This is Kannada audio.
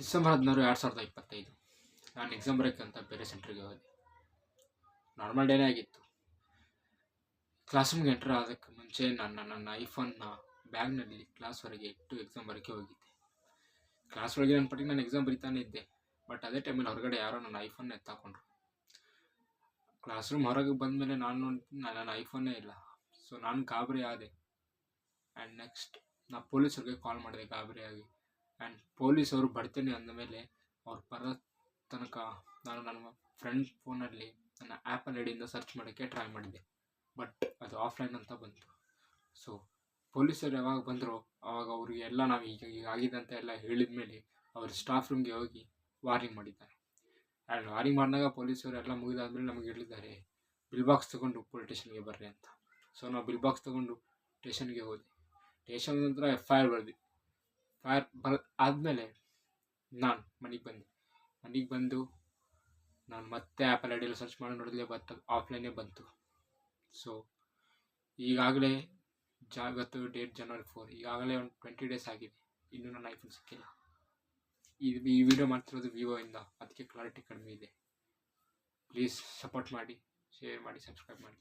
ಡಿಸೆಂಬರ್ 16, 2025 ನಾನು ಎಕ್ಸಾಮ್ ಬರೋಕ್ಕಂತ ಬೇರೆ ಸೆಂಟ್ರಿಗೆ ಹೋದೆ. ನಾರ್ಮಲ್ ಡೇನೇ ಆಗಿತ್ತು. ಕ್ಲಾಸ್ ರೂಮ್ಗೆ ಎಂಟರ್ ಆಗೋಕ್ಕೆ ಮುಂಚೆ ನನ್ನ ಐಫೋನ್ನ ಬ್ಯಾಗ್ನಲ್ಲಿ ಕ್ಲಾಸ್ವರೆಗೆ ಇಟ್ಟು ಎಕ್ಸಾಮ್ ಬರೋಕ್ಕೆ ಹೋಗಿದ್ದೆ. ಕ್ಲಾಸ್ ಒಳಗೆ ನನ್ನ ಪಟ್ಟಿಗೆ ನಾನು ಎಕ್ಸಾಮ್ ಬರೀತಾನೆ ಇದ್ದೆ. ಬಟ್ ಅದೇ ಟೈಮಲ್ಲಿ ಹೊರಗಡೆ ಯಾರೋ ನನ್ನ ಐಫೋನ್ನ ಎತ್ತಾಕೊಂಡ್ರು. ಕ್ಲಾಸ್ ರೂಮ್ ಹೊರಗೆ ಬಂದಮೇಲೆ ನನ್ನ ಐಫೋನ್ನೇ ಇಲ್ಲ. ಸೊ ನಾನು ಗಾಬರಿ ಆದೆ. ಆ್ಯಂಡ್ ನೆಕ್ಸ್ಟ್ ನಾನು ಪೊಲೀಸರಿಗೆ ಕಾಲ್ ಮಾಡಿದೆ ಗಾಬರಿಯಾಗಿ. ಆ್ಯಂಡ್ ಪೊಲೀಸವರು ಬರ್ತೀನಿ ಅಂದಮೇಲೆ ಅವ್ರು ಬರೋ ತನಕ ನಾನು ನನ್ನ ಫ್ರೆಂಡ್ ಫೋನಲ್ಲಿ ನನ್ನ ಆ್ಯಪಲ್ ಐಡಿಯಿಂದ ಸರ್ಚ್ ಮಾಡೋಕ್ಕೆ ಟ್ರೈ ಮಾಡಿದೆ. ಬಟ್ ಅದು ಆಫ್ಲೈನ್ ಅಂತ ಬಂತು. ಸೊ ಪೊಲೀಸರು ಯಾವಾಗ ಬಂದರೋ ಆವಾಗ ಅವ್ರಿಗೆ ಎಲ್ಲ ನಾವು ಈಗ ಆಗಿದೆ ಅಂತ ಎಲ್ಲ ಹೇಳಿದ ಮೇಲೆ ಅವ್ರ ಸ್ಟಾಫ್ ರೂಮ್ಗೆ ಹೋಗಿ ವಾರ್ನಿಂಗ್ ಮಾಡಿದ್ದಾರೆ. ಆ್ಯಂಡ್ ವಾರ್ನಿಂಗ್ ಮಾಡಿದಾಗ ಪೊಲೀಸರು ಎಲ್ಲ ಮುಗಿದಾದ್ಮೇಲೆ ನಮಗೆ ಹೇಳಿದ್ದಾರೆ ಬಿಲ್ ಬಾಕ್ಸ್ ತೊಗೊಂಡು ಪೊಲೀಸ್ ಸ್ಟೇಷನ್ಗೆ ಬರ್ರಿ ಅಂತ. ಸೊ ನಾವು ಬಿಲ್ ಬಾಕ್ಸ್ ತೊಗೊಂಡು ಸ್ಟೇಷನ್ಗೆ ಹೋದೆ. ಸ್ಟೇಷನ್ ನಂತರ FIR ಬರೆದು ಆದಮೇಲೆ ನಾನು ಮನೆಗೆ ಬಂದು ನಾನು ಮತ್ತೆ ಆ್ಯಪಲ್ ಐಡಿಯಲ್ಲಿ ಸರ್ಚ್ ಮಾಡಿ ನೋಡಿದ್ರೆ ಆಫ್ಲೈನೇ ಬಂತು. ಸೊ ಈಗಾಗಲೇ ಇವತ್ತು ಡೇಟ್ January 4, ಈಗಾಗಲೇ ಒಂದು 20 days ಆಗಿದೆ. ಇನ್ನೂ ನನ್ನ ಐಫೋನ್ ಸಿಕ್ಕಿಲ್ಲ. ಈ ವಿಡಿಯೋ ಮಾಡ್ತಿರೋದು ವಿವೋಯಿಂದ, ಅದಕ್ಕೆ ಕ್ಲಾರಿಟಿ ಕಡಿಮೆ ಇದೆ. ಪ್ಲೀಸ್ ಸಪೋರ್ಟ್ ಮಾಡಿ, ಶೇರ್ ಮಾಡಿ, ಸಬ್ಸ್ಕ್ರೈಬ್ ಮಾಡಿ.